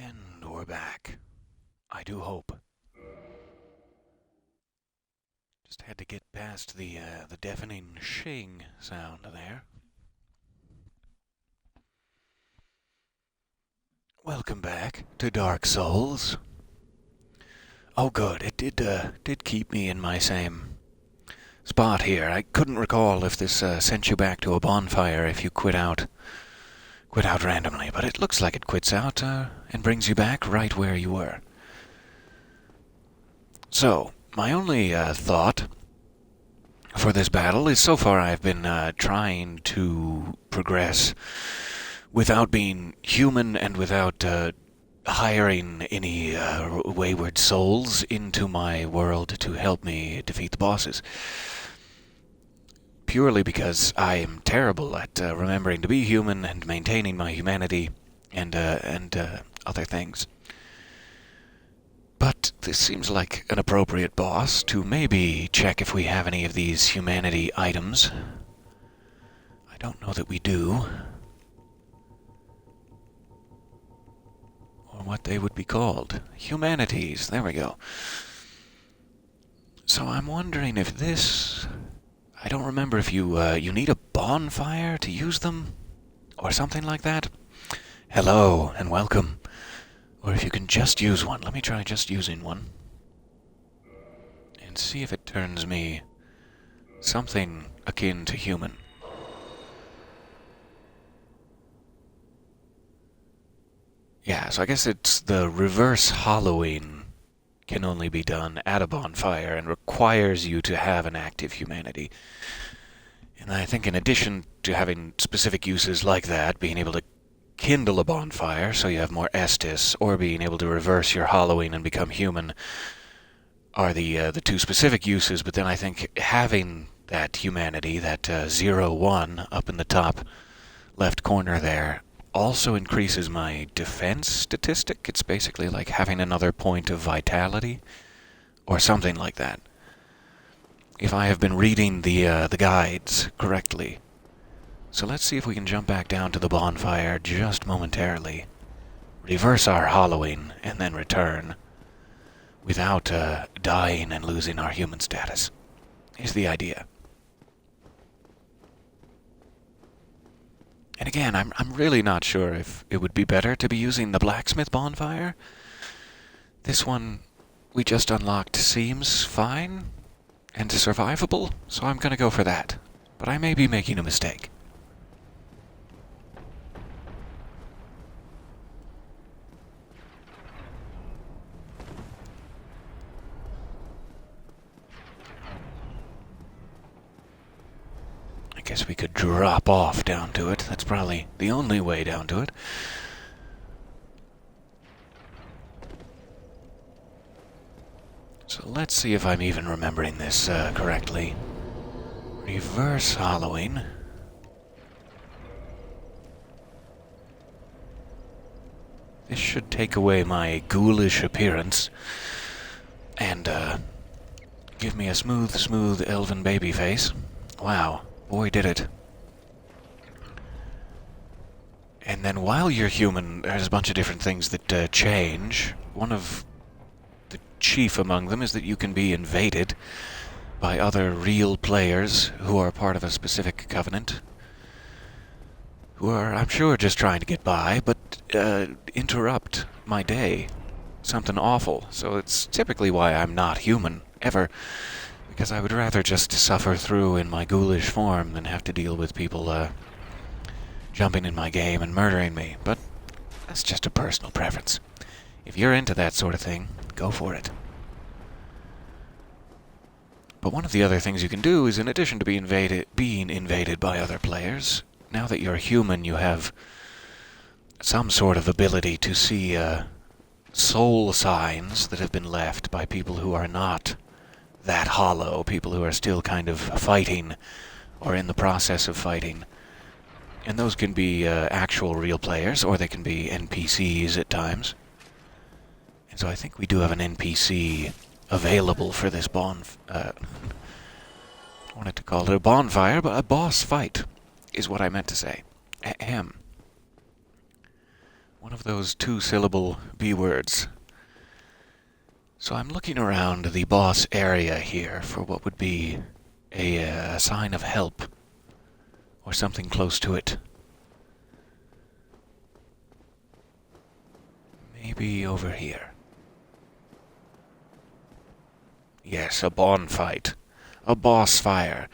And we're back. I do hope. Just had to get past the deafening shing sound there. Welcome back to Dark Souls. Oh, good. It did keep me in my same spot here. I couldn't recall if this sent you back to a bonfire if you quit out randomly, but it looks like it quits out and brings you back right where you were. So, my only thought for this battle is so far I've been trying to progress without being human and without hiring any wayward souls into my world to help me defeat the bosses. Purely because I am terrible at remembering to be human and maintaining my humanity and other things. But this seems like an appropriate boss to maybe check if we have any of these humanity items. I don't know that we do. Or what they would be called. Humanities. There we go. So I'm wondering if this... I don't remember if you need a bonfire to use them? Or something like that? Hello, and welcome. Or if you can just use one. Let me try just using one. And see if it turns me something akin to human. Yeah, so I guess it's the reverse hollowing can only be done at a bonfire and requires you to have an active humanity. And I think in addition to having specific uses like that, being able to kindle a bonfire so you have more Estus, or being able to reverse your hollowing and become human are the two specific uses, but then I think having that humanity, that 0-1 up in the top left corner there, also increases my defense statistic. It's basically like having another point of vitality, or something like that. If I have been reading the guides correctly. So let's see if we can jump back down to the bonfire just momentarily, reverse our hollowing, and then return without dying and losing our human status. Is the idea. And again, I'm really not sure if it would be better to be using the blacksmith bonfire. This one we just unlocked seems fine and survivable, so I'm going to go for that. But I may be making a mistake. I guess we could drop off down to it. That's probably the only way down to it. So let's see if I'm even remembering this correctly. Reverse hollowing. This should take away my ghoulish appearance and give me a smooth elven baby face. Wow. Boy, did it. And then while you're human, there's a bunch of different things that change. One of the chief among them is that you can be invaded by other real players who are part of a specific covenant, who are, I'm sure, just trying to get by, but interrupt my day. Something awful. So it's typically why I'm not human, ever. Because I would rather just suffer through in my ghoulish form than have to deal with people jumping in my game and murdering me. But that's just a personal preference. If you're into that sort of thing, go for it. But one of the other things you can do is, in addition to being invaded by other players, now that you're human, you have some sort of ability to see soul signs that have been left by people who are not that hollow, people who are still kind of fighting or in the process of fighting. And those can be actual real players, or they can be NPCs at times. And so I think we do have an NPC available for this I wanted to call it a bonfire, but a boss fight is what I meant to say. Ahem. One of those two-syllable B words. So I'm looking around the boss area here for what would be a sign of help, or something close to it. Maybe over here. Yes, a bonfight. A boss fire.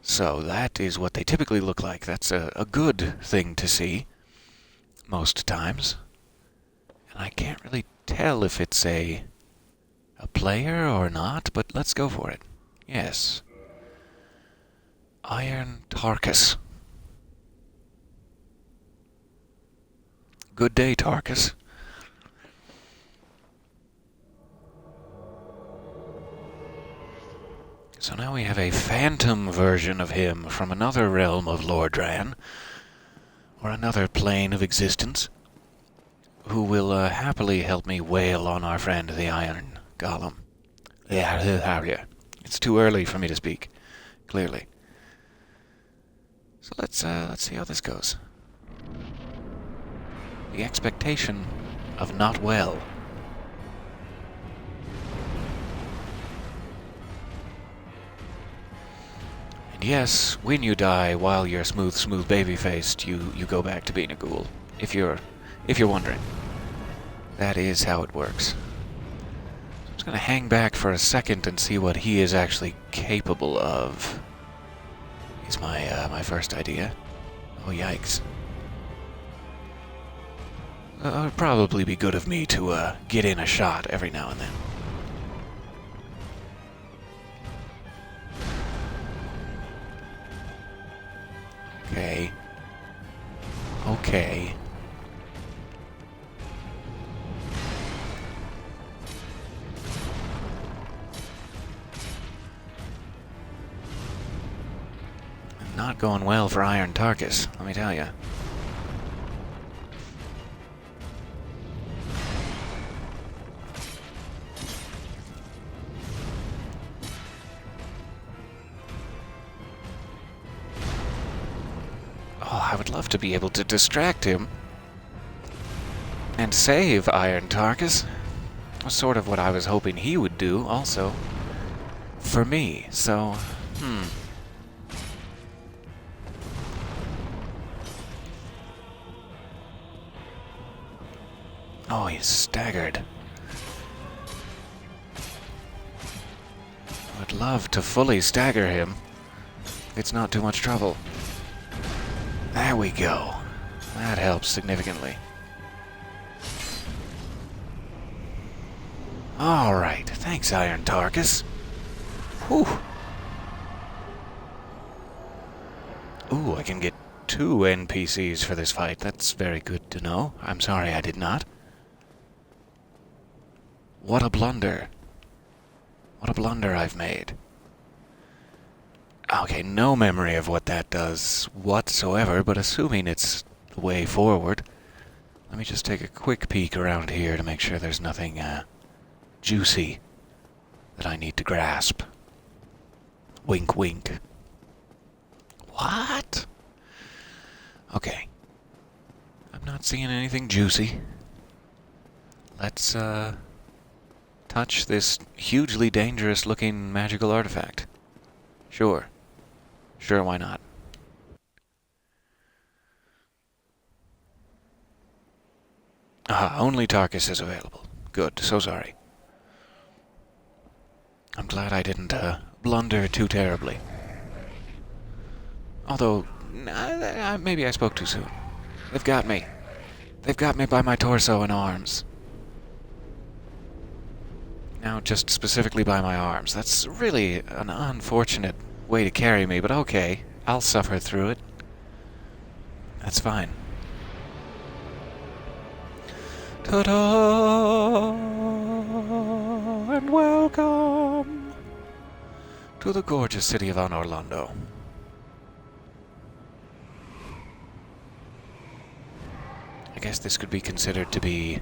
So that is what they typically look like. That's a good thing to see, most times. And I can't really tell if it's a player or not, but let's go for it. Yes. Iron Tarkus. Good day, Tarkus. So now we have a phantom version of him from another realm of Lordran, or another plane of existence, who will happily help me wail on our friend the Iron Golem. It's too early for me to speak, clearly. So let's see how this goes. The expectation of not well. And yes, when you die while you're smooth baby-faced, you go back to being a ghoul. If you're wondering. That is how it works. So I'm just gonna hang back for a second and see what he is actually capable of. Is my first idea. Oh, yikes. It would probably be good of me to get in a shot every now and then. Okay. Not going well for Iron Tarkus, let me tell you. Oh, I would love to be able to distract him and save Iron Tarkus. That's sort of what I was hoping he would do, also. For me, so, Oh, he's staggered. I would love to fully stagger him. It's not too much trouble. There we go. That helps significantly. Alright, thanks, Iron Tarkus. Whew. Ooh, I can get 2 NPCs for this fight. That's very good to know. I'm sorry I did not. What a blunder. What a blunder I've made. Okay, no memory of what that does whatsoever, but assuming it's the way forward, let me just take a quick peek around here to make sure there's nothing juicy that I need to grasp. Wink, wink. What? Okay. I'm not seeing anything juicy. Let's touch this hugely dangerous looking magical artifact. Sure. Sure, why not? Aha, only Tarkus is available. Good, so sorry. I'm glad I didn't blunder too terribly. Although, maybe I spoke too soon. They've got me. They've got me by my torso and arms. Now, just specifically by my arms. That's really an unfortunate way to carry me, but okay. I'll suffer through it. That's fine. Ta-da! And welcome to the gorgeous city of Anor Londo. I guess this could be considered to be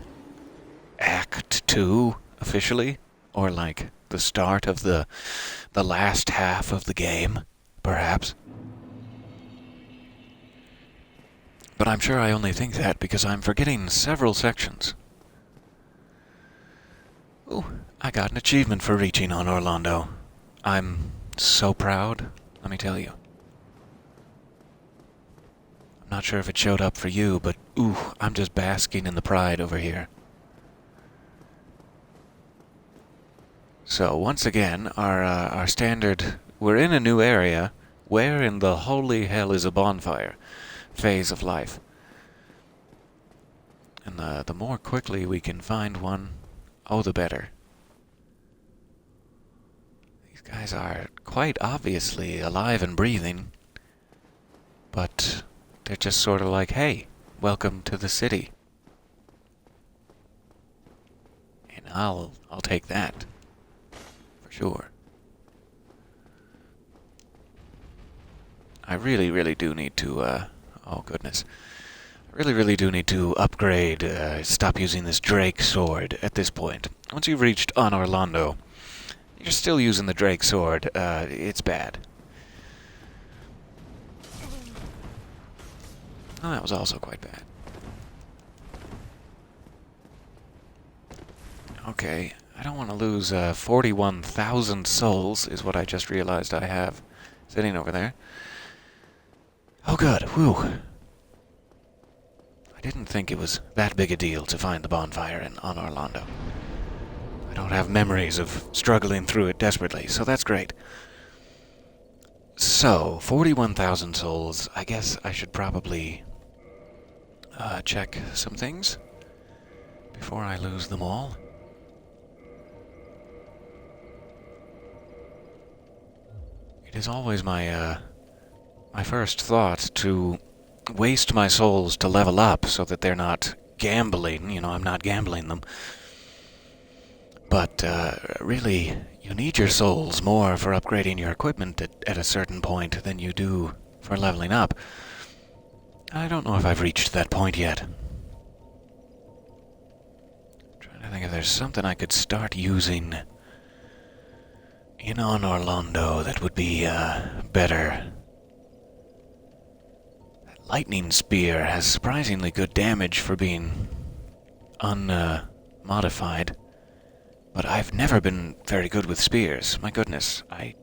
Act 2, officially. Or like the start of the last half of the game, perhaps. But I'm sure I only think that because I'm forgetting several sections. Ooh, I got an achievement for reaching Anor Londo. I'm so proud, let me tell you. I'm not sure if it showed up for you, but ooh, I'm just basking in the pride over here. So, once again, our standard, we're in a new area. Where in the holy hell is a bonfire? Phase of life. And the more quickly we can find one, oh, the better. These guys are quite obviously alive and breathing, but they're just sort of like, hey, welcome to the city. And I'll take that. For sure. I really do need to, oh goodness. I really do need to upgrade, stop using this Drake sword at this point. Once you've reached Anor Londo, you're still using the Drake sword, it's bad. Oh, that was also quite bad. Okay, I don't want to lose 41,000 souls, is what I just realized I have sitting over there. Oh good, whew. I didn't think it was that big a deal to find the bonfire in Anor Londo. I don't have memories of struggling through it desperately, so that's great. So, 41,000 souls. I guess I should probably check some things before I lose them all. It is always my first thought to waste my souls to level up so that they're not gambling. You know, I'm not gambling them. But really, you need your souls more for upgrading your equipment at a certain point than you do for leveling up. I don't know if I've reached that point yet. I'm trying to think if there's something I could start using in Anor Londo that would be better. That lightning spear has surprisingly good damage for being unmodified. But I've never been very good with spears. My goodness, I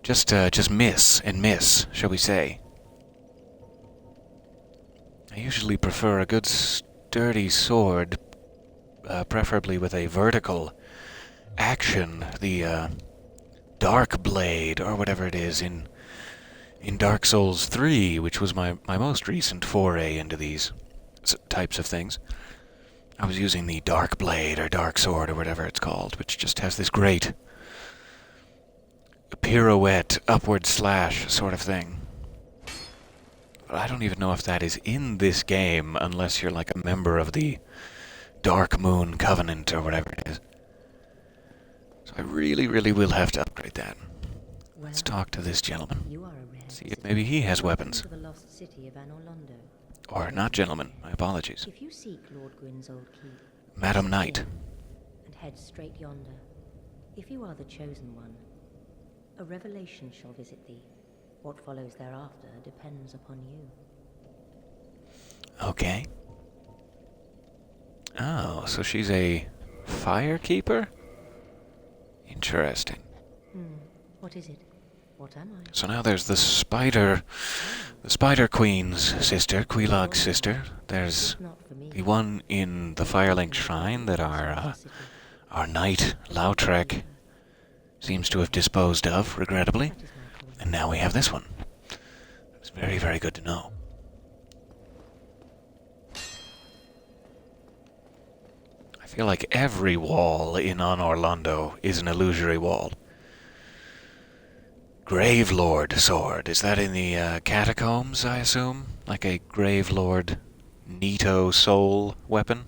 just miss and miss, shall we say. I usually prefer a good sturdy sword, preferably with a vertical action. The Dark Blade, or whatever it is, in Dark Souls 3, which was my most recent foray into these types of things. I was using the Dark Blade, or Dark Sword, or whatever it's called, which just has this great pirouette, upward slash sort of thing. But I don't even know if that is in this game, unless you're like a member of the Dark Moon Covenant, or whatever it is. So I really will have to upgrade that. Well, let's talk to this gentleman. See if maybe he has weapons. Or not gentleman, my apologies. If you seek Lord Gwyn's old keep, Madam Knight. And head straight yonder. If you are the chosen one, a revelation shall visit thee. What follows thereafter depends upon you. Okay. Oh, so she's a firekeeper? Interesting. What is it? What am I? So now there's the Spider Queen's sister, Quelaag's sister. There's the one in the Firelink Shrine that our knight, Lautrec, seems to have disposed of, regrettably. And now we have this one. It's very good to know. I feel like every wall in Anor Londo is an illusory wall. Gravelord sword. Is that in the catacombs, I assume? Like a Gravelord Nito soul weapon?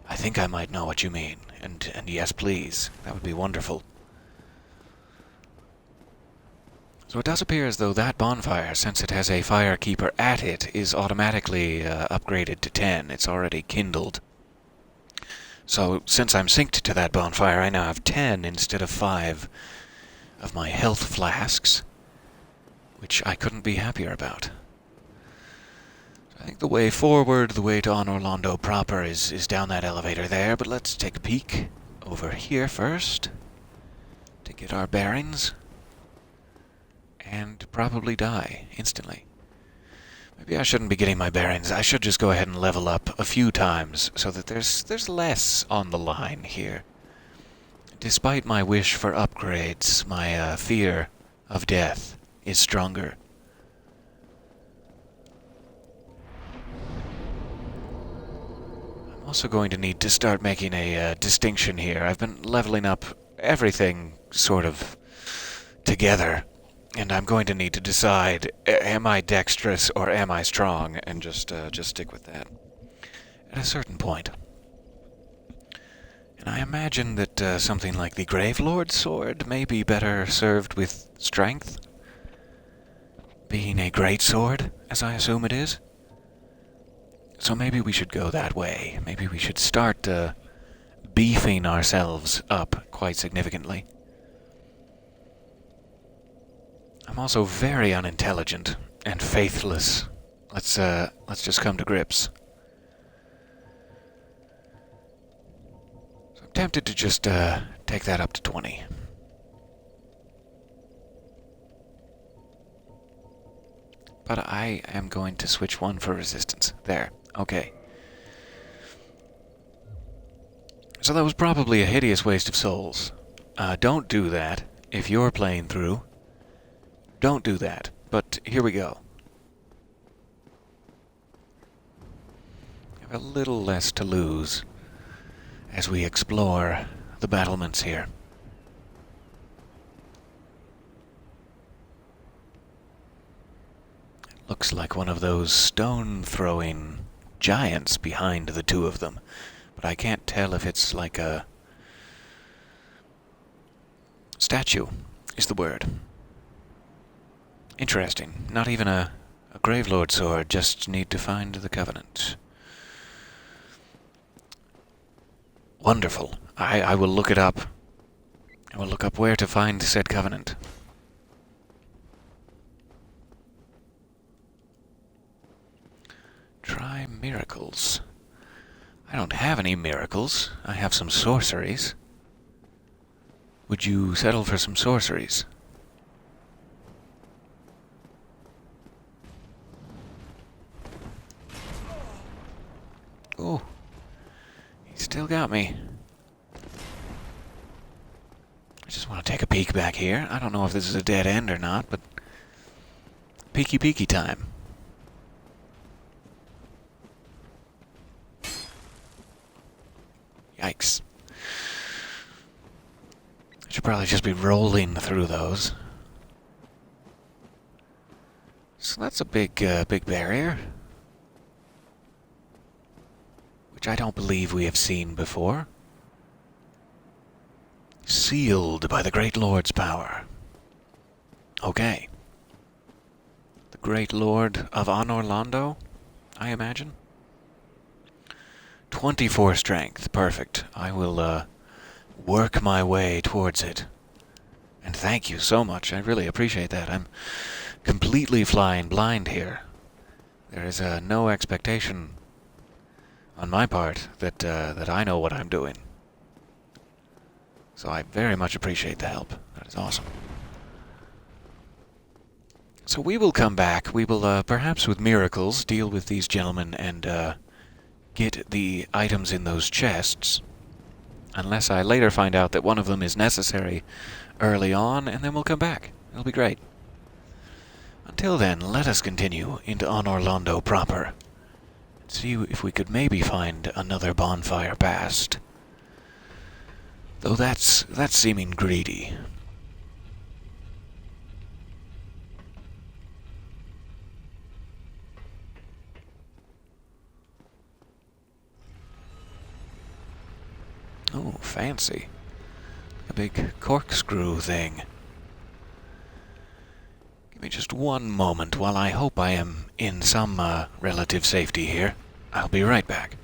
I think I might know what you mean. And yes, please. That would be wonderful. So it does appear as though that bonfire, since it has a firekeeper at it, is automatically upgraded to 10. It's already kindled. So, since I'm synced to that bonfire, I now have 10 instead of 5 of my health flasks. which I couldn't be happier about. I think the way forward, the way to Anor Londo proper is down that elevator there, but let's take a peek over here first to get our bearings and probably die instantly. Maybe I shouldn't be getting my bearings. I should just go ahead and level up a few times so that there's less on the line here. Despite my wish for upgrades, my fear of death is stronger. I'm also going to need to start making a distinction here. I've been leveling up everything sort of together, and I'm going to need to decide, am I dexterous or am I strong, and just stick with that at a certain point. And I imagine that something like the Gravelord's sword may be better served with strength, being a great sword, as I assume it is. So maybe we should go that way. Maybe we should start beefing ourselves up quite significantly. I'm also very unintelligent and faithless. Let's just come to grips. So I'm tempted to just take that up to 20. But I am going to switch one for resistance. There. Okay. So that was probably a hideous waste of souls. Don't do that if you're playing through. Don't do that. But here we go. Have a little less to lose as we explore the battlements here. Looks like one of those stone-throwing giants behind the two of them, but I can't tell if it's like a statue is the word. Interesting. Not even a Gravelord sword, just need to find the Covenant. Wonderful. I will look it up. I will look up where to find said Covenant. Try miracles. I don't have any miracles. I have some sorceries. Would you settle for some sorceries? Oh, he still got me. I just want to take a peek back here. I don't know if this is a dead end or not, but peeky time. Yikes. I should probably just be rolling through those. So that's a big barrier, which I don't believe we have seen before. Sealed by the Great Lord's power. Okay. The Great Lord of Anor Londo, I imagine? 24 strength. Perfect. I will, work my way towards it. And thank you so much. I really appreciate that. I'm completely flying blind here. There is no expectation on my part that I know what I'm doing. So I very much appreciate the help. That is awesome. So we will come back. We will, perhaps with miracles, deal with these gentlemen and, get the items in those chests. Unless I later find out that one of them is necessary early on, and then we'll come back. It'll be great. Until then, let us continue into Anor Londo proper. See if we could maybe find another bonfire past. Though that's seeming greedy. Oh, fancy. A big corkscrew thing. Give me just one moment while I hope I am in some relative safety here. I'll be right back.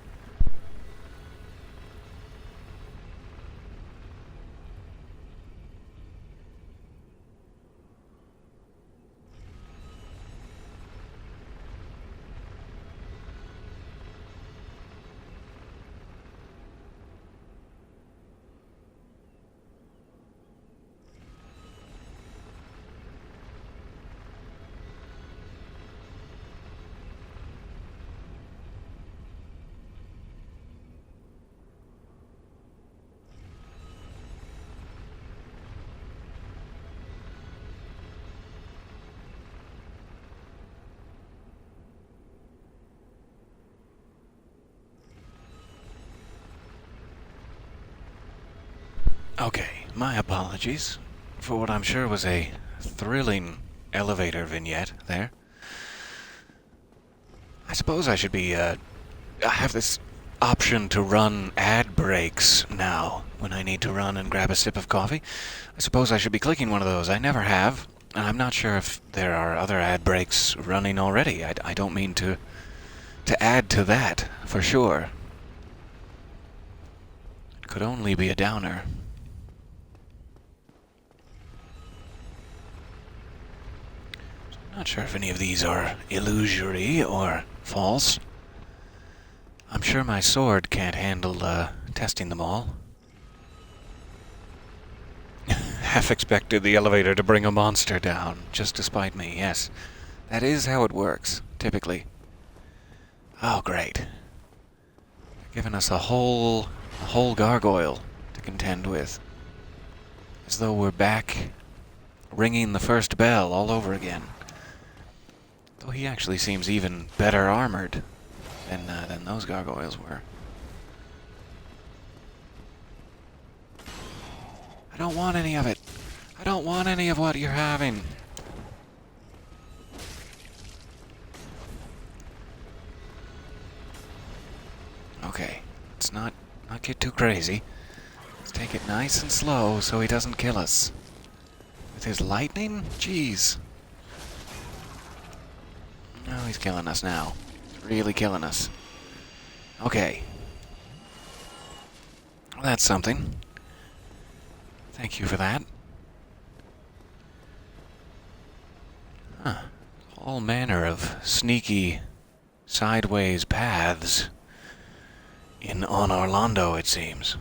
Okay, my apologies for what I'm sure was a thrilling elevator vignette there. I suppose I should be, I have this option to run ad breaks now when I need to run and grab a sip of coffee. I suppose I should be clicking one of those. I never have, and I'm not sure if there are other ad breaks running already. I don't mean to add to that, for sure. It could only be a downer. Not sure if any of these are illusory or false. I'm sure my sword can't handle testing them all. Half expected the elevator to bring a monster down, just to spite me, yes. That is how it works, typically. Oh, great. They're giving us a whole gargoyle to contend with. As though we're back ringing the first bell all over again. Though he actually seems even better armored than those gargoyles were. I don't want any of it. I don't want any of what you're having. Okay, let's not get too crazy. Let's take it nice and slow so he doesn't kill us. With his lightning? Jeez. No, he's killing us now. He's really killing us. Okay. Well, that's something. Thank you for that. Huh. All manner of sneaky, sideways paths in Anor Londo, it seems.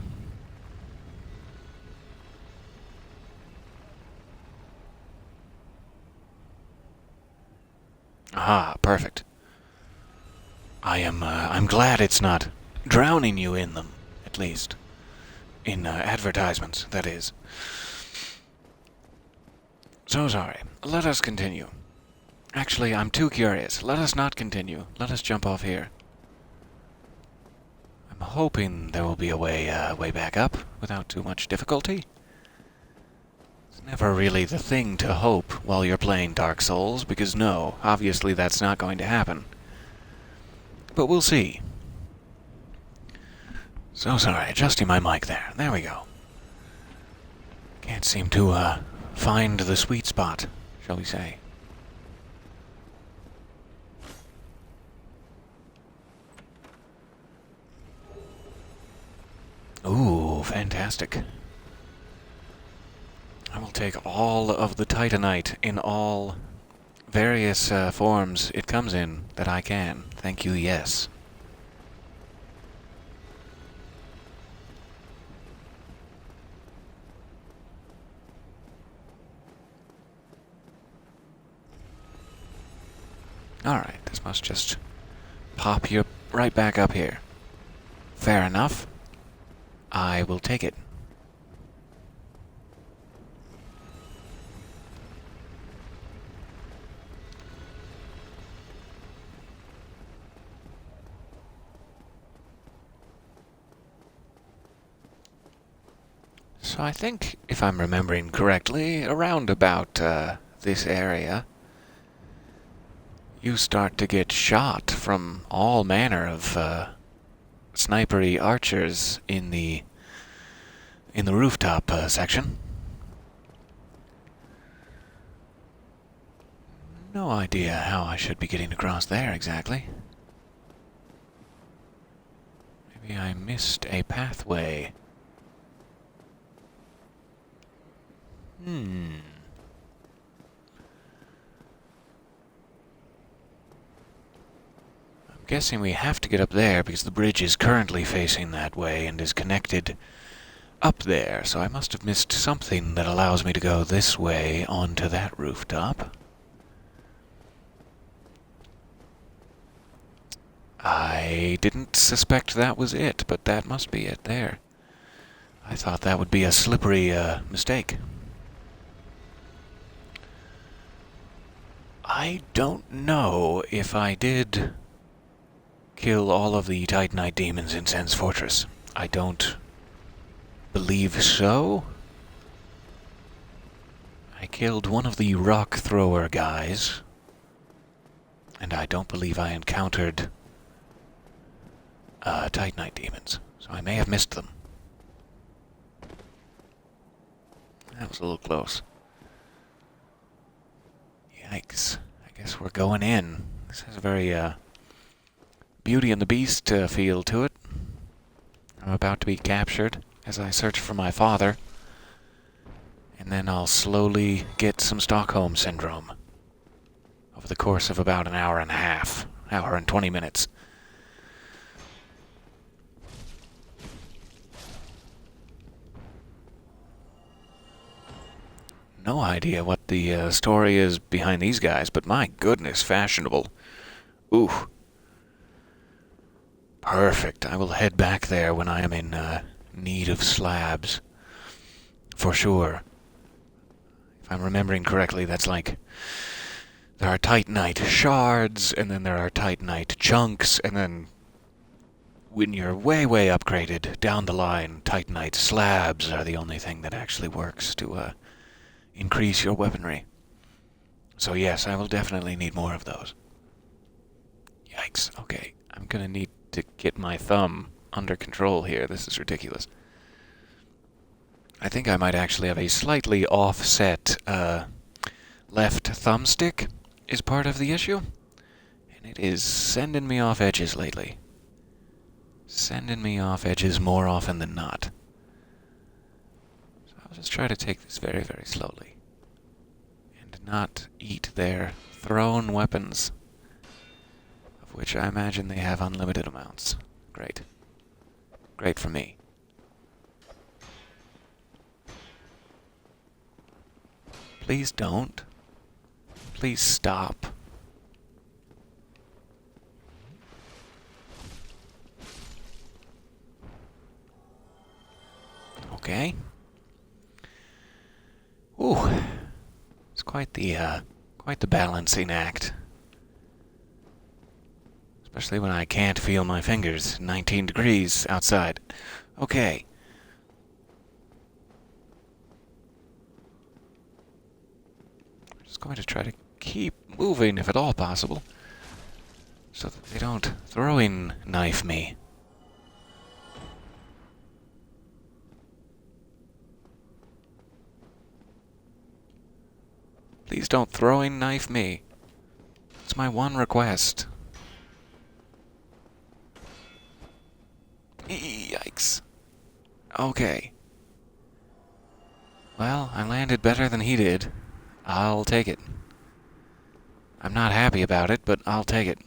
Aha, perfect. I'm glad it's not drowning you in them, at least. In advertisements, that is. So sorry. Let us continue. Actually, I'm too curious. Let us not continue. Let us jump off here. I'm hoping there will be a way back up without too much difficulty. It's never really the thing to hope while you're playing Dark Souls, because no, obviously that's not going to happen. But we'll see. So sorry, adjusting my mic there. There we go. Can't seem to, find the sweet spot, shall we say. Ooh, fantastic. I will take all of the Titanite in all various forms it comes in that I can. Thank you, yes. Alright, this must just pop you right back up here. Fair enough. I will take it. So I think, if I'm remembering correctly, around about this area, you start to get shot from all manner of snipery archers in the rooftop section. No idea how I should be getting across there exactly. Maybe I missed a pathway. I'm guessing we have to get up there because the bridge is currently facing that way and is connected up there, so I must have missed something that allows me to go this way onto that rooftop. I didn't suspect that was it, but that must be it there. I thought that would be a slippery mistake. I don't know if I did kill all of the Titanite demons in Sen's Fortress. I don't believe so. I killed one of the rock thrower guys, and I don't believe I encountered Titanite demons, so I may have missed them. That was a little close. Yikes. I guess we're going in. This has a very Beauty and the Beast feel to it. I'm about to be captured as I search for my father, and then I'll slowly get some Stockholm Syndrome over the course of about an hour and a half, hour and 20 minutes. No idea what the story is behind these guys, but my goodness, fashionable. Ooh. Perfect. I will head back there when I am in need of slabs. For sure. If I'm remembering correctly, that's like... There are Titanite shards, and then there are Titanite chunks, and then... When you're way, way upgraded, down the line, Titanite slabs are the only thing that actually works to increase your weaponry. So yes, I will definitely need more of those. Yikes. Okay, I'm gonna need to get my thumb under control here. This is ridiculous. I think I might actually have a slightly offset left thumbstick is part of the issue. And it is sending me off edges lately. Sending me off edges more often than not. So I'll just try to take this very, very slowly. And not eat their thrown weapons, of which I imagine they have unlimited amounts. Great. Great for me. Please don't. Please stop. Okay. Ooh. It's quite the balancing act. Especially when I can't feel my fingers. 19 degrees outside. Okay. I'm just going to try to keep moving, if at all possible, so that they don't throwing knife me. Please don't throwing knife me. It's my one request. Yikes. Okay. Well, I landed better than he did. I'll take it. I'm not happy about it, but I'll take it.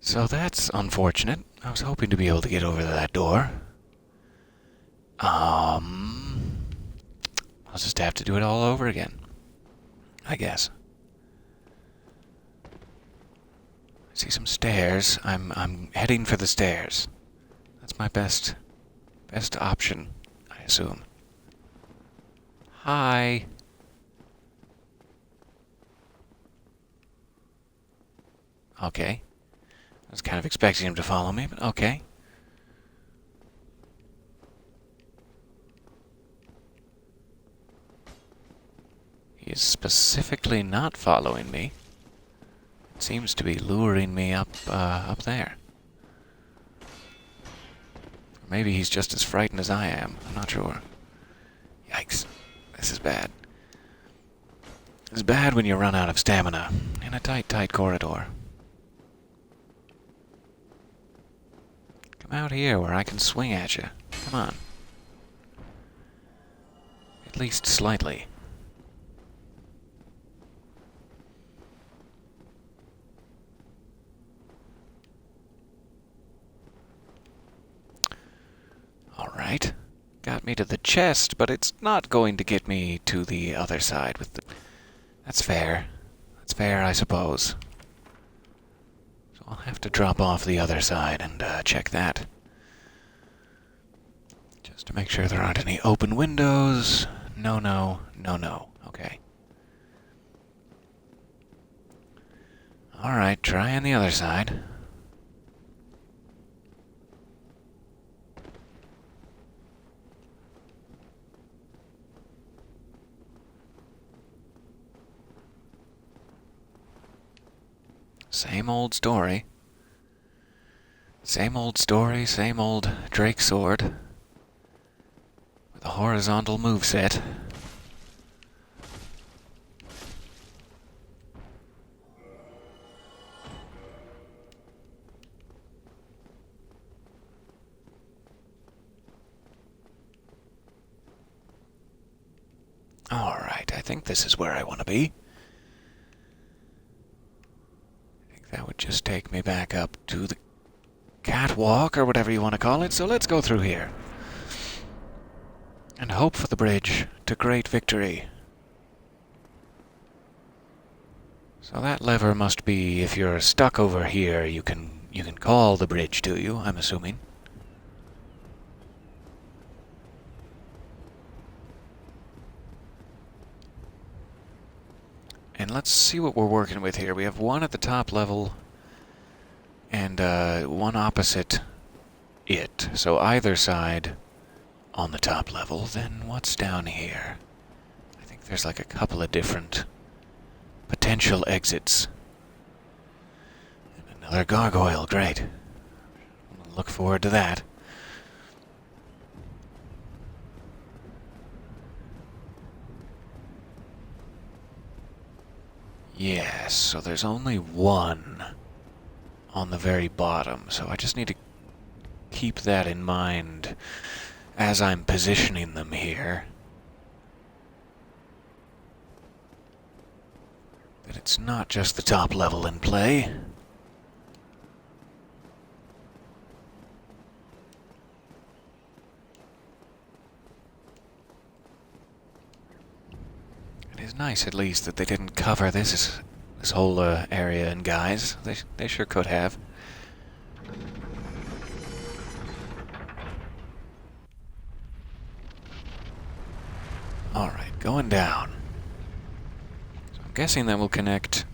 So that's unfortunate. I was hoping to be able to get over to that door. I'll just have to do it all over again, I guess. I see some stairs. I'm heading for the stairs. That's my best option, I assume. Hi. Okay. I was kind of expecting him to follow me, but okay. He is specifically not following me. It seems to be luring me up there. Or maybe he's just as frightened as I am. I'm not sure. Yikes. This is bad. It's bad when you run out of stamina in a tight, tight corridor. Come out here where I can swing at you. Come on. At least slightly. Alright. Got me to the chest, but it's not going to get me to the other side with the... That's fair. That's fair, I suppose. So I'll have to drop off the other side and check that. Just to make sure there aren't any open windows. No, no, no, no. Okay. Alright, trying the other side. Same old story. Same old story, same old Drake sword. With a horizontal moveset. Alright, I think this is where I want to be. I think that would just take me back up to the catwalk, or whatever you want to call it, so let's go through here. And hope for the bridge to great victory. So that lever must be, if you're stuck over here, you can call the bridge to you, I'm assuming. And let's see what we're working with here. We have one at the top level and one opposite it. So either side on the top level. Then what's down here? I think there's like a couple of different potential exits. And another gargoyle, great. Look forward to that. Yes, so there's only one on the very bottom, so I just need to keep that in mind as I'm positioning them here. That it's not just the top level in play. It is nice, at least, that they didn't cover this whole area in guys. They sure could have. Alright, going down. So I'm guessing that will connect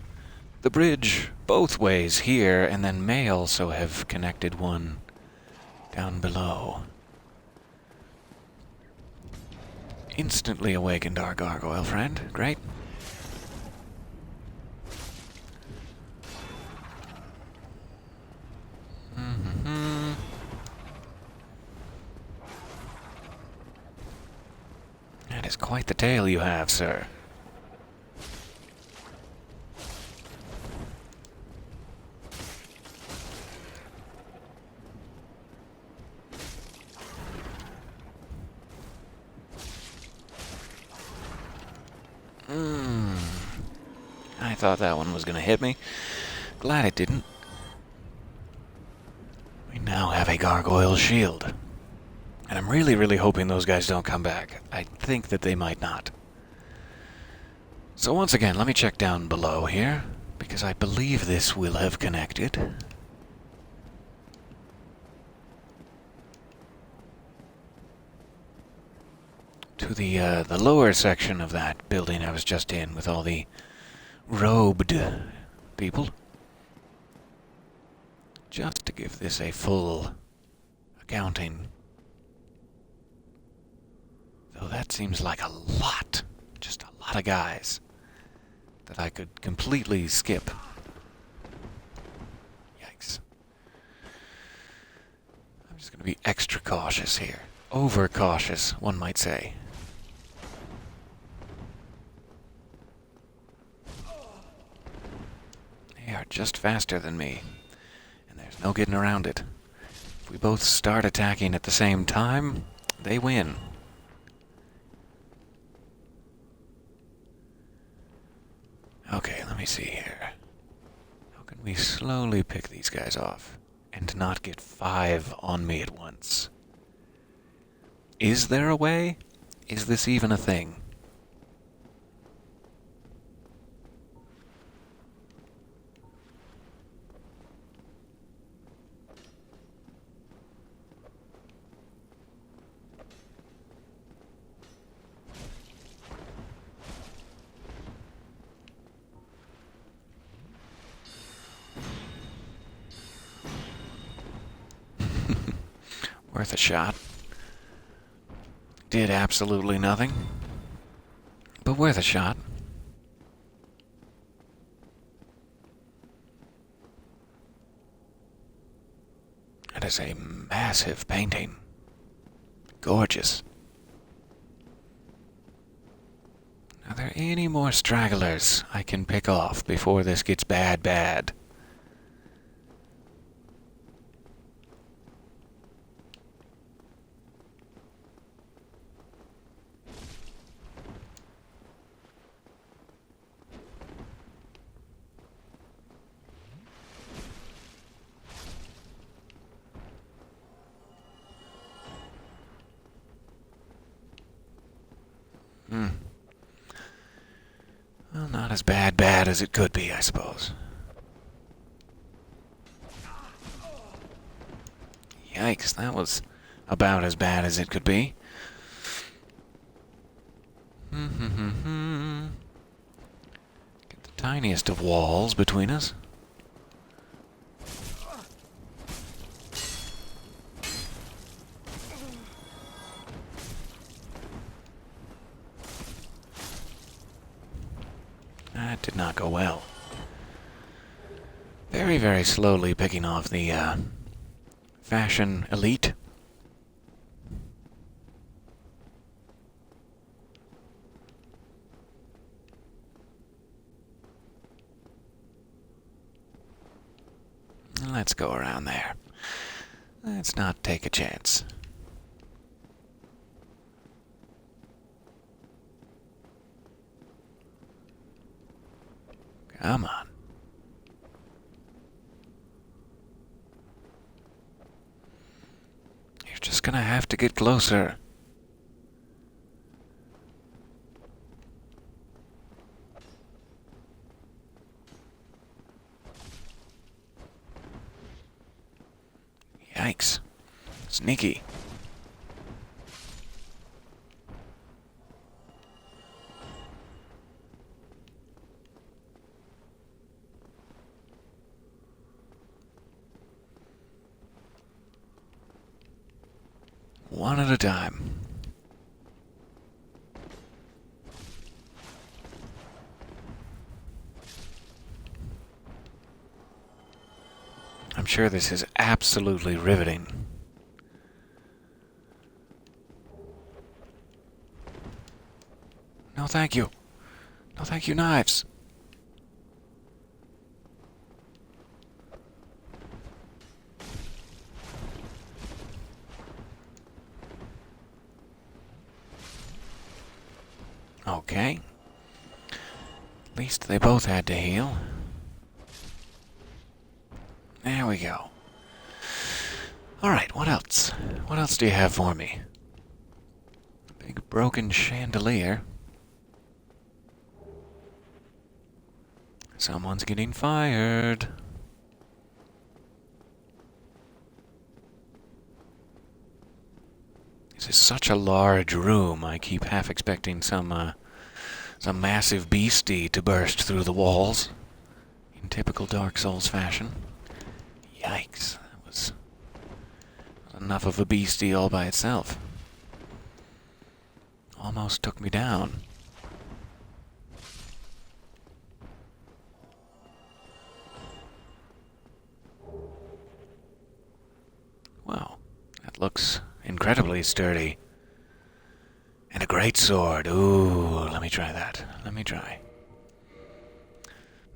the bridge both ways here, and then may also have connected one down below. Instantly awakened our gargoyle friend. Great. That is quite the tail you have, sir. I thought that one was going to hit me. Glad it didn't. We now have a gargoyle shield. And I'm really, really hoping those guys don't come back. I think that they might not. So once again, let me check down below here, because I believe this will have connected. To the lower section of that building I was just in, with all the robed people. Just to give this a full accounting. Though that seems like a lot. Just a lot of guys that I could completely skip. Yikes. I'm just going to be extra cautious here. Over-cautious, one might say. They are just faster than me, and there's no getting around it. If we both start attacking at the same time, they win. Okay, let me see here. How can we slowly pick these guys off and not get 5 on me at once? Is there a way? Is this even a thing? Worth a shot. Did absolutely nothing, but worth a shot. That is a massive painting. Gorgeous. Are there any more stragglers I can pick off before this gets bad? Well, not as bad as it could be, I suppose. Yikes, that was about as bad as it could be. Get the tiniest of walls between us. That did not go well. Very, very slowly picking off the fashion elite. Let's go around there. Let's not take a chance. Come on. You're just gonna have to get closer. Yikes. Sneaky. One at a time. I'm sure this is absolutely riveting. No, thank you. No, thank you, knives. Okay. At least they both had to heal. There we go. Alright, what else? What else do you have for me? Big broken chandelier. Someone's getting fired. This is such a large room, I keep half expecting some massive beastie to burst through the walls. In typical Dark Souls fashion. Yikes, that was enough of a beastie all by itself. Almost took me down. Wow, that looks incredibly sturdy. And a great sword. Ooh, let me try that. Let me try.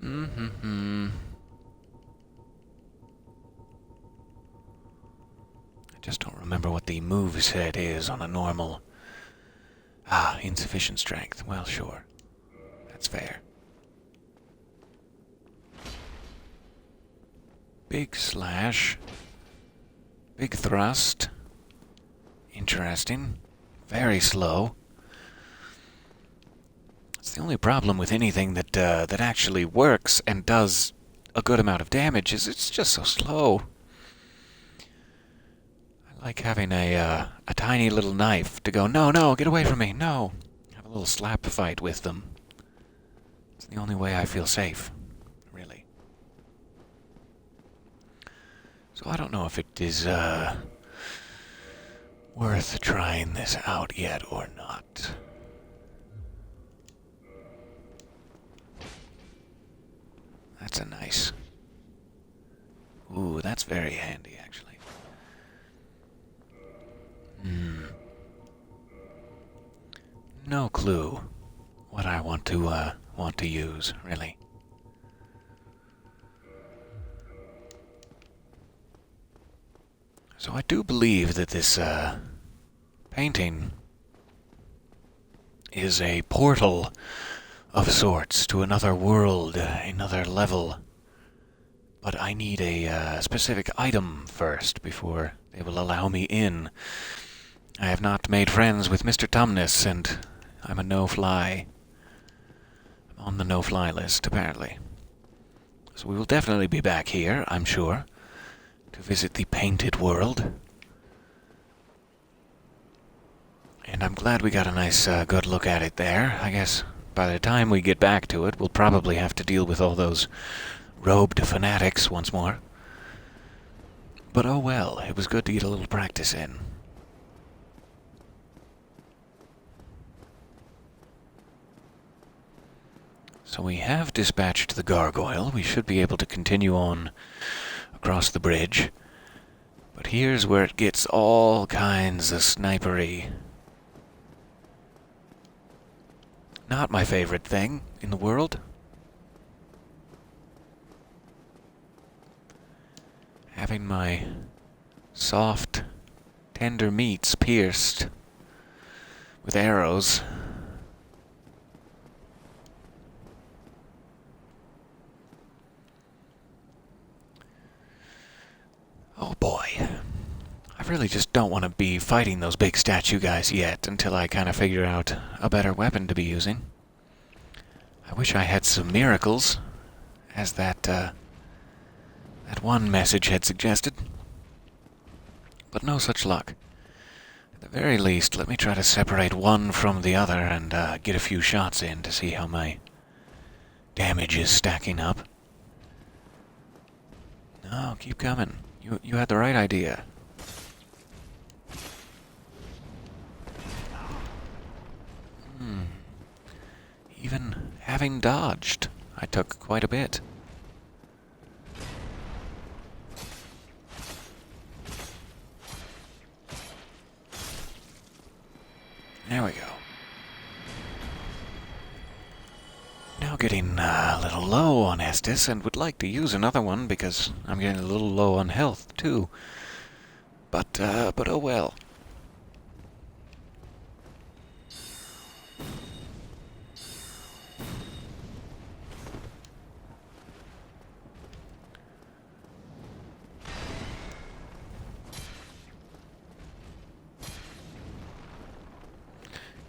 I just don't remember what the moveset is on a normal... insufficient strength. Well, sure. That's fair. Big slash. Big thrust. Interesting. Very slow. It's the only problem with anything that that actually works and does a good amount of damage is it's just so slow. I like having a tiny little knife to go, no, no, get away from me, no. Have a little slap fight with them. It's the only way I feel safe, really. So I don't know if it is worth trying this out yet or not. That's a nice... Ooh, that's very handy, actually. no clue what I want to use, really. So I do believe that this painting is a portal of sorts to another world, another level. But I need a specific item first before they will allow me in. I have not made friends with Mr. Tumnus, and I'm a no-fly. I'm on the no-fly list, apparently. So we will definitely be back here, I'm sure, to visit the painted world. And I'm glad we got a nice, good look at it there. I guess by the time we get back to it, we'll probably have to deal with all those robed fanatics once more. But oh well, it was good to get a little practice in. So we have dispatched the gargoyle. We should be able to continue on across the bridge. But here's where it gets all kinds of snipery. Not my favorite thing in the world. Having my soft, tender meats pierced with arrows. Oh boy. I really just don't want to be fighting those big statue guys yet until I kind of figure out a better weapon to be using. I wish I had some miracles, as that one message had suggested. But no such luck. At the very least, let me try to separate one from the other and get a few shots in to see how my damage is stacking up. No, keep coming. You had the right idea. Even having dodged, I took quite a bit. There we go. Now getting a little low on Estus, and would like to use another one because I'm getting a little low on health too. But oh well.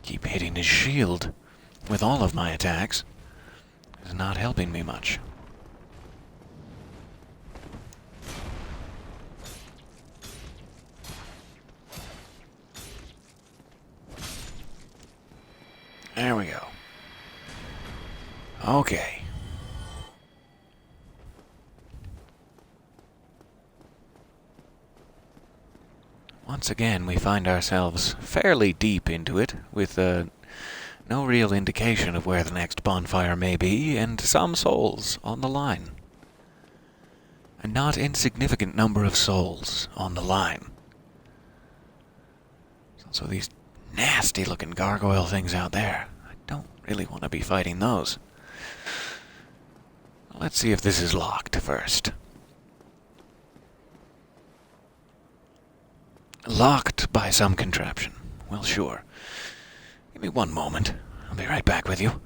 Keep hitting his shield with all of my attacks. Is not helping me much. There we go. Okay. Once again, we find ourselves fairly deep into it, with no real indication of where the next bonfire may be, and some souls on the line. A not insignificant number of souls on the line. So these nasty-looking gargoyle things out there, I don't really want to be fighting those. Let's see if this is locked first. Locked by some contraption. Well, sure. Give me one moment. I'll be right back with you.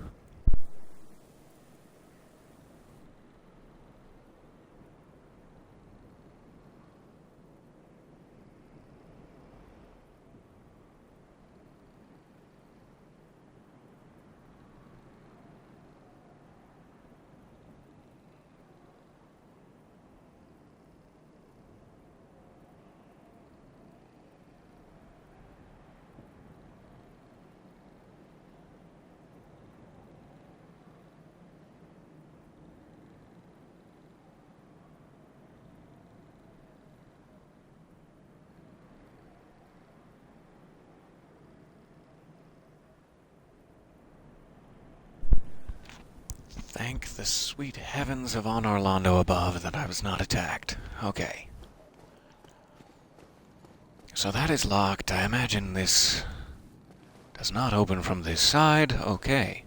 Thank the sweet heavens of Anor Londo above that I was not attacked. Okay. So that is locked. I imagine this Does not open from this side. Okay.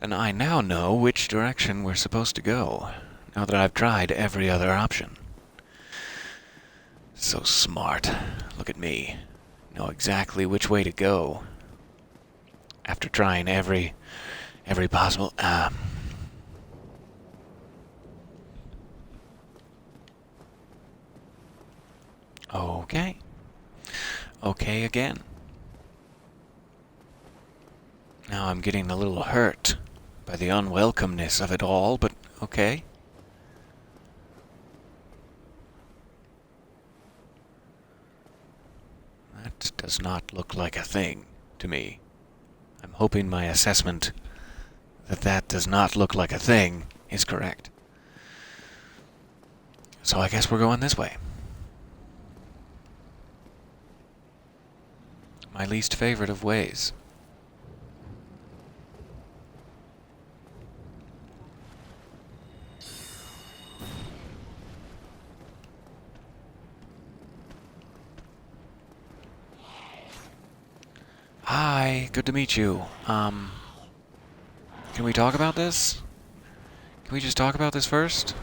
And I now know which direction we're supposed to go, now that I've tried every other option. So smart. Look at me. Know exactly which way to go. After trying every possible... Okay. Okay again. Now I'm getting a little hurt by the unwelcomeness of it all, but okay. That does not look like a thing to me. I'm hoping my assessment that that does not look like a thing is correct. So I guess we're going this way. My least favorite of ways. Hi, good to meet you. Can we talk about this? Can we just talk about this first?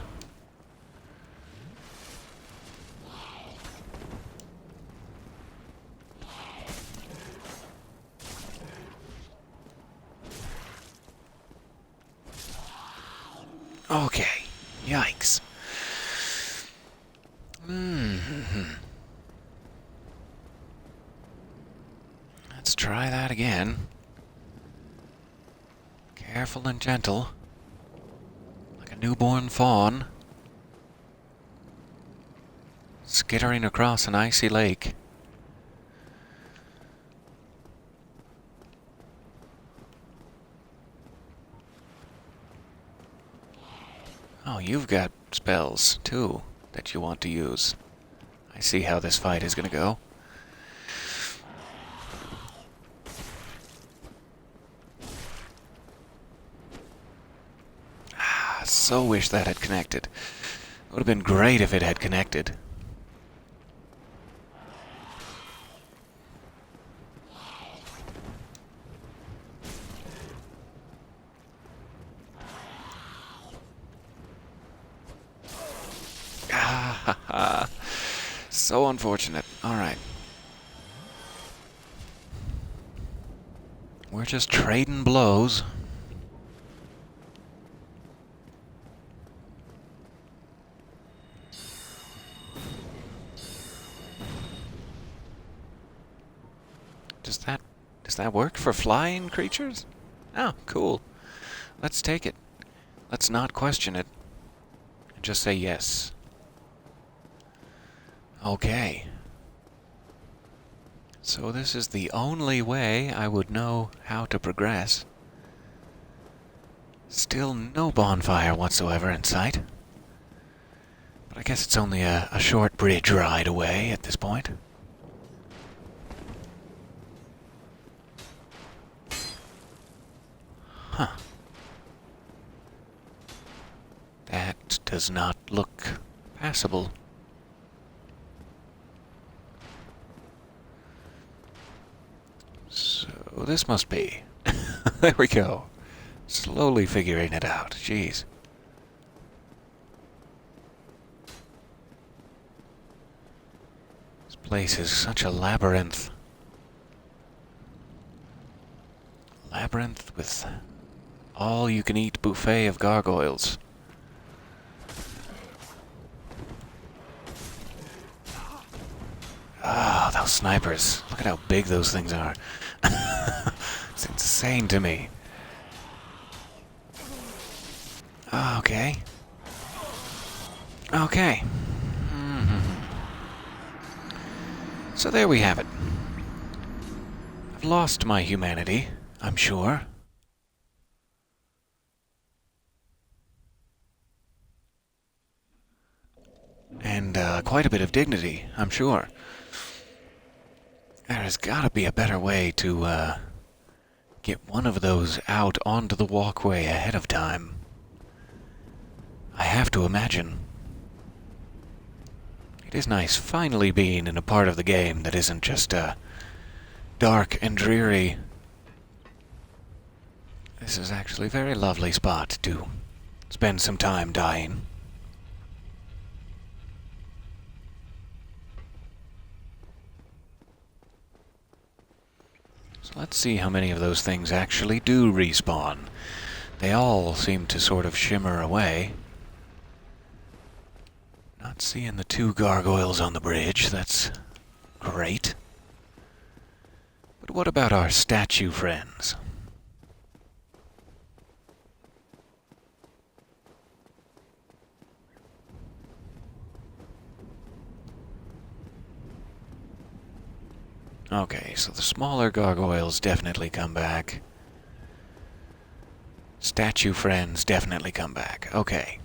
Okay. Yikes. Let's try that again. Careful and gentle. Like a newborn fawn. Skittering across an icy lake. Oh, you've got spells, too, that you want to use. I see how this fight is going to go. Ah, so wish that had connected. It would have been great if it had connected. Ah, ha, ha. So unfortunate. Alright. We're just trading blows. Does that work for flying creatures? Oh, cool. Let's take it. Let's not question it. Just say yes. Okay. So this is the only way I would know how to progress. Still no bonfire whatsoever in sight. But I guess it's only a short bridge ride away at this point. Huh. That does not look passable. So this must be. There we go. Slowly figuring it out. Jeez. This place is such a labyrinth. Labyrinth with all-you-can-eat buffet of gargoyles. Ah, those snipers. Look at how big those things are. It's insane to me. Okay. Okay. So there we have it. I've lost my humanity, I'm sure. And quite a bit of dignity, I'm sure. There has got to be a better way to get one of those out onto the walkway ahead of time. I have to imagine. It is nice finally being in a part of the game that isn't just dark and dreary, this is actually a very lovely spot to spend some time dying. So let's see how many of those things actually do respawn. They all seem to sort of shimmer away. Not seeing the 2 gargoyles on the bridge, that's great. But what about our statue friends? Okay, so the smaller gargoyles definitely come back. Statue friends definitely come back. Okay.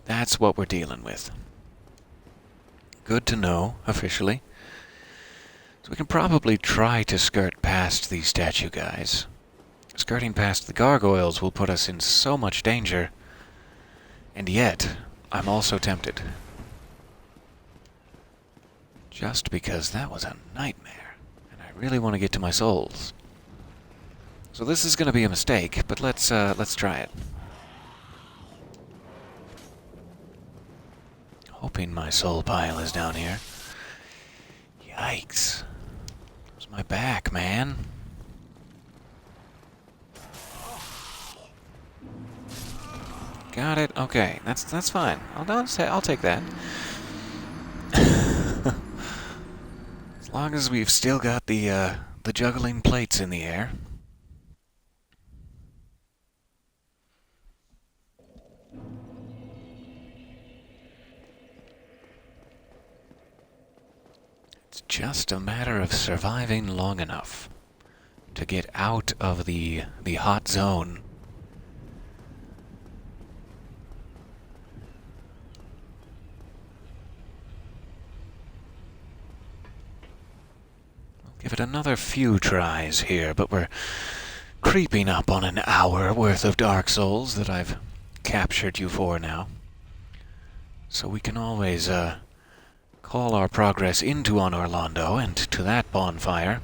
That's what we're dealing with. Good to know, officially. So we can probably try to skirt past these statue guys. Skirting past the gargoyles will put us in so much danger. And yet, I'm also tempted. Just because that was a nightmare, and I really want to get to my souls. So this is going to be a mistake, but let's try it. Hoping my soul pile is down here. Yikes. There's my back, man. Got it. Okay, that's fine. I'll take that. As long as we've still got the juggling plates in the air. It's just a matter of surviving long enough to get out of the hot zone. Give it another few tries here, but we're creeping up on an hour worth of Dark Souls that I've captured you for now. So we can always call our progress into Anor Londo and to that bonfire.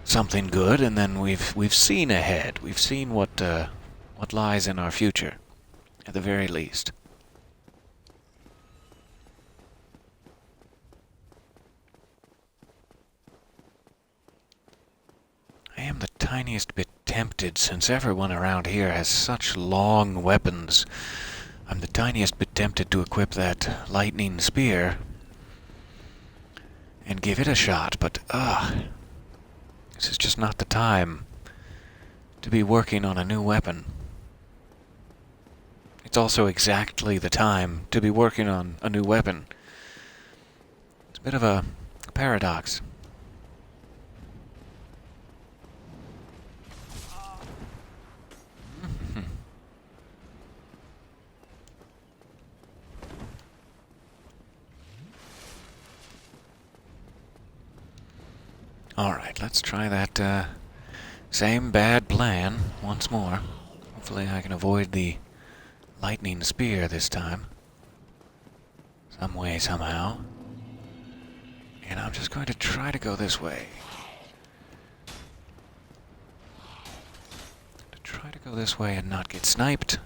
Something good, and then we've seen ahead. We've seen what lies in our future, at the very least. I am the tiniest bit tempted, since everyone around here has such long weapons. I'm the tiniest bit tempted to equip that lightning spear and give it a shot, but this is just not the time to be working on a new weapon. It's also exactly the time to be working on a new weapon. It's a bit of a paradox. Alright, let's try that same bad plan once more. Hopefully I can avoid the lightning spear this time. Some way, somehow. And I'm just going to try to go this way. Try to go this way and not get sniped.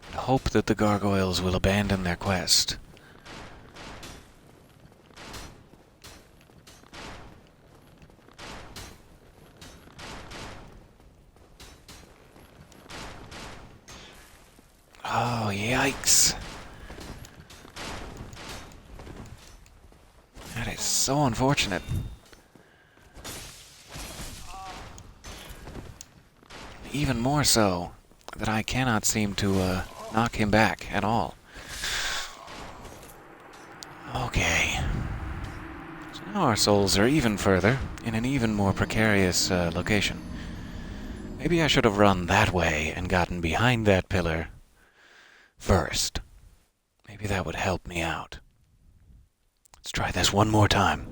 And hope that the gargoyles will abandon their quest. Oh, yikes. That is so unfortunate. Even more so that I cannot seem to knock him back at all. Okay. So now our souls are even further, in an even more precarious location. Maybe I should have run that way and gotten behind that pillar first. Maybe that would help me out. Let's try this one more time.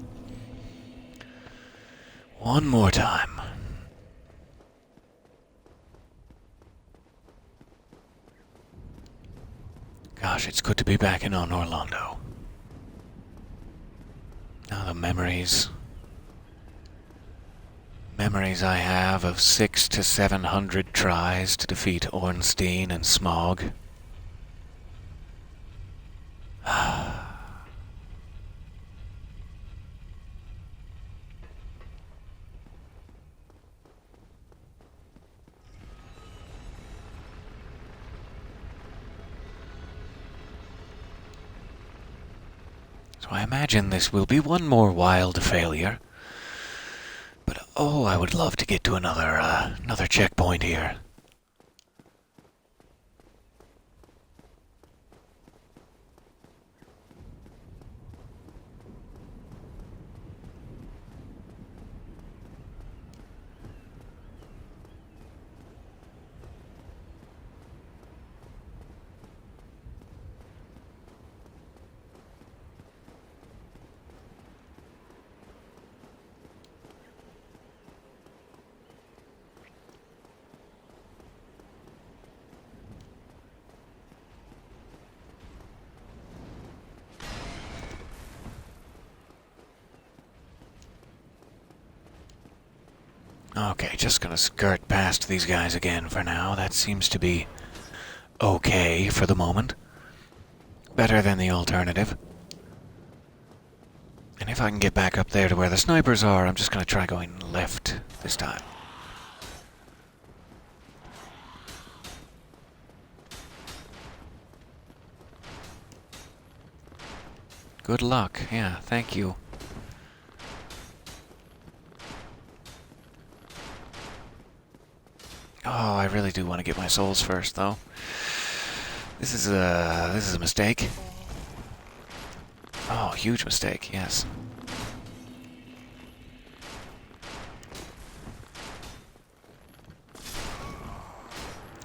One more time. Gosh, it's good to be back in Anor Londo. Now the memories memories I have of 600 to 700 tries to defeat Ornstein and Smog. So I imagine this will be one more wild failure. But oh, I would love to get to another checkpoint here. Okay, just gonna skirt past these guys again for now. That seems to be okay for the moment. Better than the alternative. And if I can get back up there to where the snipers are, I'm just gonna try going left this time. Good luck. Yeah, thank you. Oh, I really do want to get my souls first, though. This is a mistake. Oh, huge mistake, yes.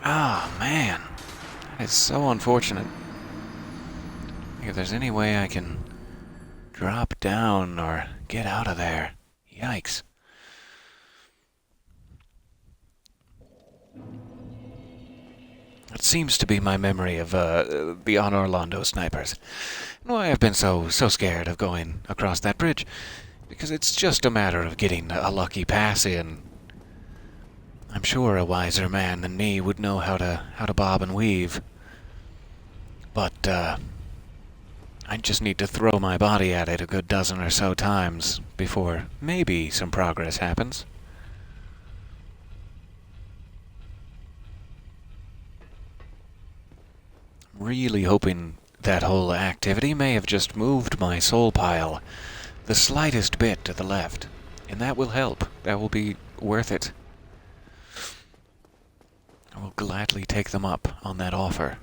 Ah, man. That is so unfortunate. If there's any way I can drop down or get out of there. Yikes. It seems to be my memory of the Anor Londo snipers. And why I've been so scared of going across that bridge. Because it's just a matter of getting a lucky pass in. I'm sure a wiser man than me would know how to bob and weave. But I just need to throw my body at it a good dozen or so times before maybe some progress happens. Really hoping that whole activity may have just moved my soul pile the slightest bit to the left, and that will help. That will be worth it. I will gladly take them up on that offer.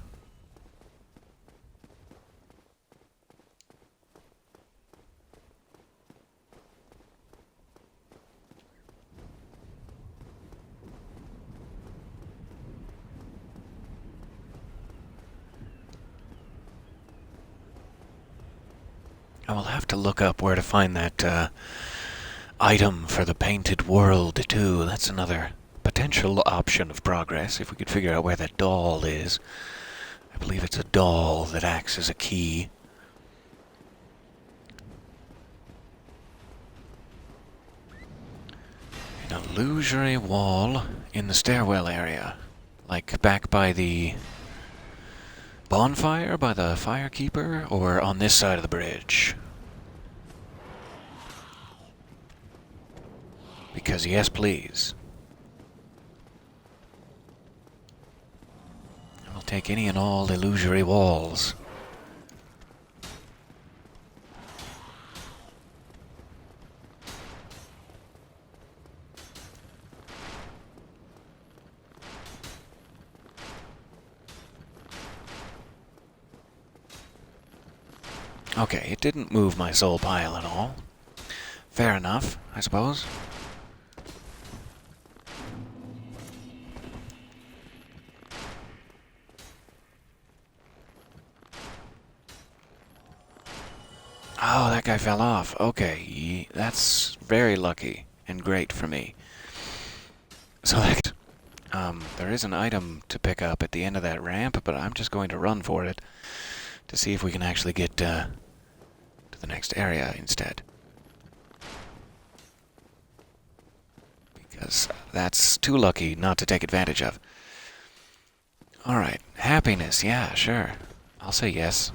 I will have to look up where to find that item for the painted world, too. That's another potential option of progress, if we could figure out where that doll is. I believe it's a doll that acts as a key. An illusory wall in the stairwell area. Like back by the bonfire, by the firekeeper, or on this side of the bridge? Because yes, please. I will take any and all illusory walls. Okay, it didn't move my soul pile at all. Fair enough, I suppose. Oh, that guy fell off. Okay, that's very lucky and great for me. So there is an item to pick up at the end of that ramp, but I'm just going to run for it to see if we can actually get to the next area instead. because that's too lucky not to take advantage of. Alright, happiness, yeah, sure. I'll say yes.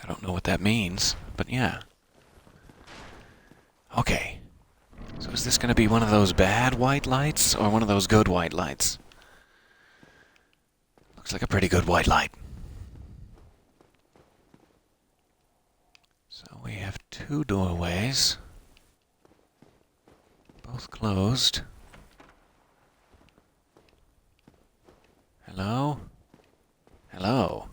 I don't know what that means, but yeah. Okay. So is this going to be one of those bad white lights, or one of those good white lights? Looks like a pretty good white light. So we have two doorways. Both closed. Hello? Hello?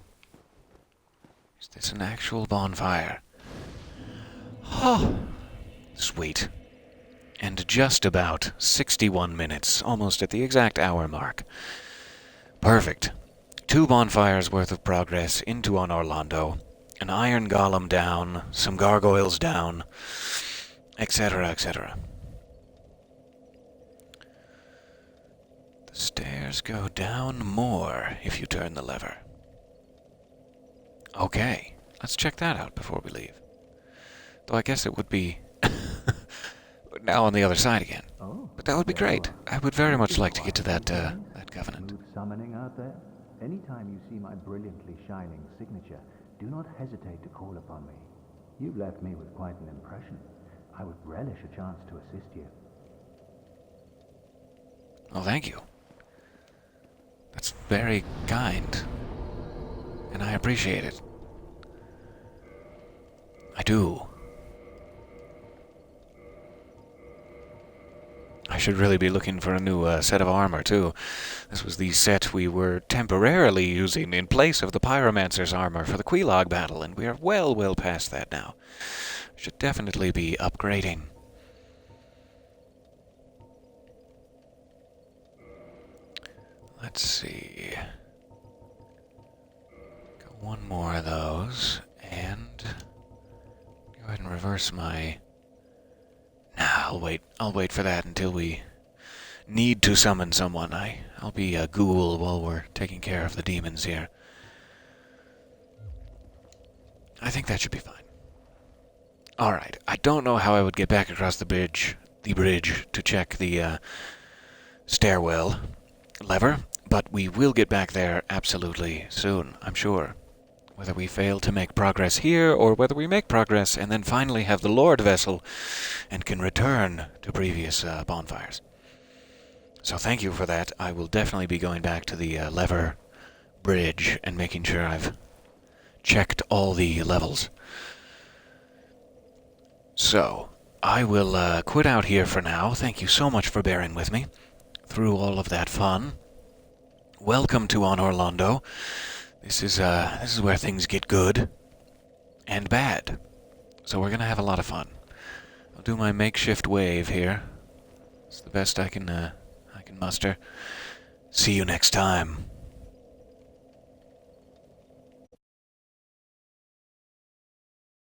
Is this an actual bonfire? Oh, sweet. And just about 61 minutes, almost at the exact hour mark. Perfect. 2 bonfires worth of progress into Anor Londo. An Iron Golem down, some gargoyles down, etc., etc. The stairs go down more if you turn the lever. Okay, let's check that out before we leave. Though I guess it would be now on the other side again. Oh, But that would be there you great. are. I would very Is much this like to get to quiet that evening? that covenant. Smooth summoning out there. Anytime you see my brilliantly shining signature, do not hesitate to call upon me. You've left me with quite an impression. I would relish a chance to assist you. Well, thank you. That's very kind. And I appreciate it. I do. I should really be looking for a new set of armor, too. This was the set we were temporarily using in place of the Pyromancer's armor for the Quelaag battle, and we are well past that now. Should definitely be upgrading. Let's see. Got one more of those, and go ahead and reverse my... Nah, I'll wait for that until we need to summon someone. I'll be a ghoul while we're taking care of the demons here. I think that should be fine. Alright, I don't know how I would get back across the bridge to check the stairwell lever, but we will get back there absolutely soon, I'm sure. Whether we fail to make progress here, or whether we make progress and then finally have the Lord vessel and can return to previous bonfires. So thank you for that. I will definitely be going back to the lever bridge and making sure I've checked all the levels. So, I will quit out here for now. Thank you so much for bearing with me through all of that fun. Welcome to Anor Londo. This is where things get good and bad. So we're gonna have a lot of fun. I'll do my makeshift wave here. It's the best I can muster. See you next time.